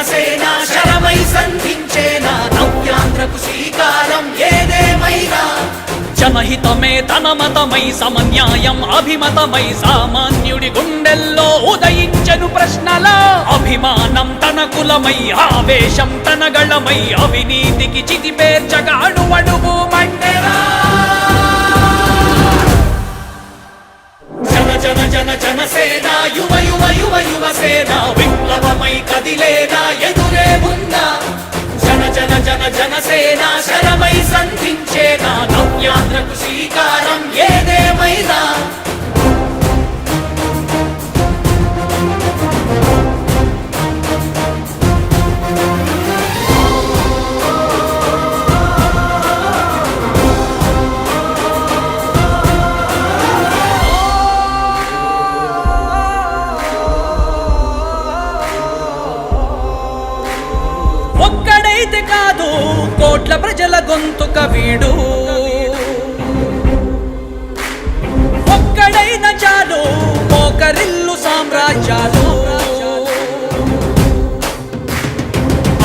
జనసేన శరమై సంధించేనా నవ్యాంధ్రకు శ్రీకారం ఏదేమైనా జనహితమే తన మతమై సమన్యాయం అభిమతమై సామాన్యుడి గుండెల్లో ఉదయించెను ప్రశ్నల అభిమానం తన కులమై ఆవేశం తన గళమై అవినీతికి చితిపేర్చగా అణువణువు మండెరా జన జన జనసేన యువ యువ యువ యువసేన విప్లవమై కదిలేనా ఎదురే ఉందా జన జన జన జనసేన శరమై సంధించేనా నవ్యాంధ్రకు శ్రీకారం ఏదేమైనా ఒక్కడైతే కాదు కోట్ల ప్రజల గొంతుక వీడు ఒక్కడైన చాలు మోకరిల్లు సామ్రాజ్యాలు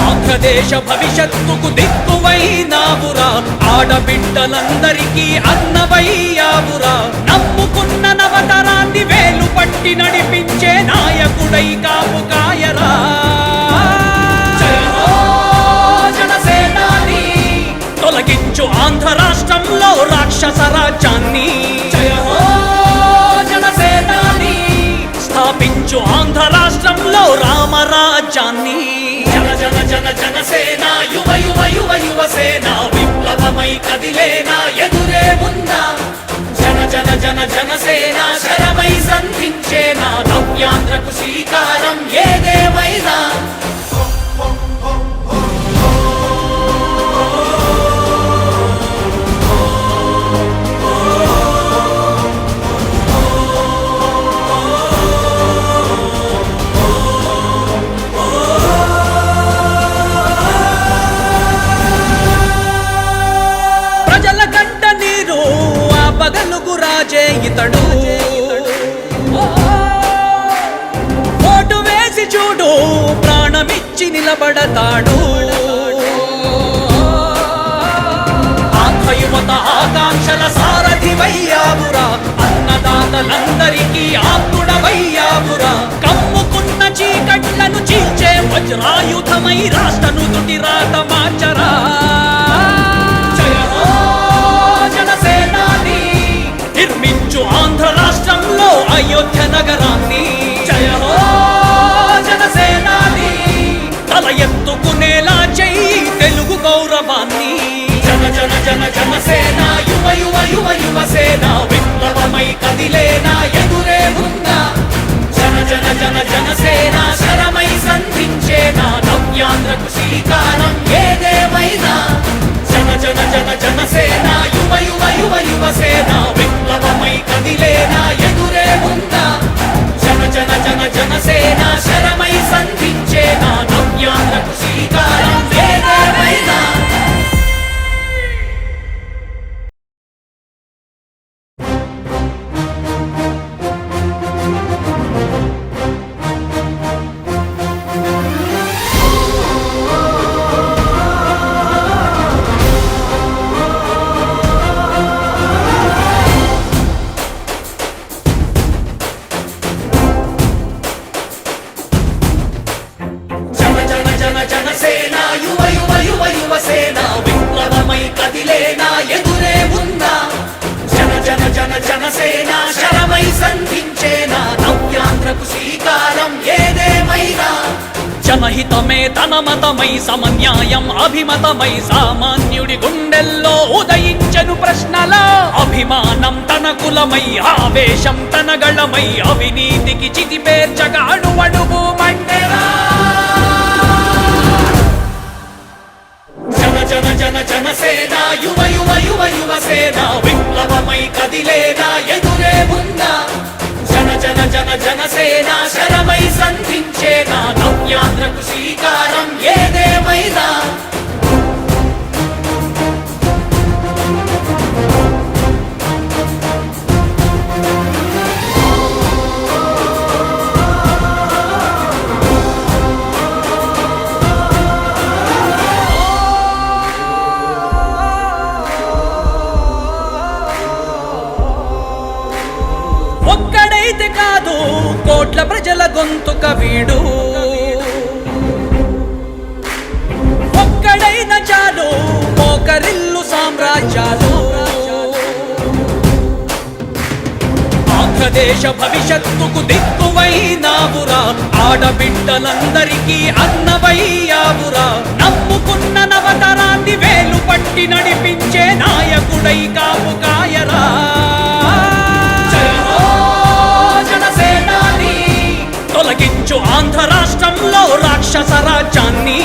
ఆంధ్రదేశ భవిష్యత్తుకు దిక్కువైనావురా ఆడబిడ్డలందరికీ అన్నవయ్యావురా నమ్ముకున్న నవతరాన్ని వేలు పట్టి నడిపించే నాయకుడై కాపు కాయరా తొలగించు ఆంధ్ర రాష్ట్రంలో రాక్షస రాజ్యాన్ని జయ హో జనసేనాని స్థాపించు ఆంధ్ర రాష్ట్రంలో రామరాజ్యాన్ని జన జన జన జనసేన యువ యువ యువ యువసేన విప్లవమై కదిలేనా ఎదురే ఉందా జన జన జన జనసేన శరమై సంధించేనా నవ్యాంధ్రకు శ్రీకారం ఏదేమైనా ఇతడు ఓటు వేసి చూడు ప్రాణమిచ్చి నిలబడతాడు ఆంధ్ర యువత ఆకాంక్షల సారథివయ్యావురా అన్నదాతలందరికీ ఆత్ముడవయ్యావురా కమ్ముకున్న చీకట్లను చీల్చే వజ్రాయుధమై రాష్ట్రను తుటి రాత మార్చరా నిర్మించు ఆంధ్ర రాష్ట్రంలో అయోధ్య నగరాన్ని జయ హో జనసేనాని తల ఎత్తుకునేలా చెయ్యి తెలుగు గౌరవాన్ని జన జన జన జనసేన యువ యువ యువ యువసేన విప్లవమై కదిలేనా ఎదురే ఉందా జన జన జన జనసేన శరమై సంధించేనా నవ్యాంధ్రకు శ్రీకారం ఏదేమైనా జన జన జన జనసేన యువ యువ యువ యువసేన విప్లవమై కదిలేనా ఎదురే ఉందా జన జన జన జనసేన శరమై సంధించేనా నవ్యాంధ్రకు శ్రీకారం ఏదేమైనా జనసేన యువ యువ యువ యువసేన విప్లవమై కదిలేనా ఎదురే ఉందా జన జన జన జనసేన శరమై సంధించేనా నవ్యాంధ్రకు శ్రీకారం ఏదేమైనా జనహితమే తన మతమై సమన్యాయం అభిమతమై సామాన్యుడి గుండెల్లో ఉదయించెను ప్రశ్నల అభిమానం తన కులమై ఆవేశం తన గళమై అవినీతికి చితిపేర్చగా అణువణువు మండెరా జన జన జనసేన యువ యువ యువ యువసేన విప్లవమై కదిలేనా ఎదురే ఉందా జన జన జన జనసేన శరమై సంధించేనా నవ్యాంధ్రకు శ్రీకారం ఏదేమైనా వీడు ఒక్కడైన చాలు మోకరిల్లు సామ్రాజ్యాలు ఆంధ్రదేశ భవిష్యత్తుకు దిక్కువైనావురా ఆడబిడ్డలందరికీ అన్నవయ్యావురా నమ్ముకున్న నవతరాన్ని వేలు పట్టి నడిపించే నాయకుడై కాపు కాయరా తొలగించు ఆంధ్ర రాష్ట్రంలో రాక్షస రాజ్యాన్ని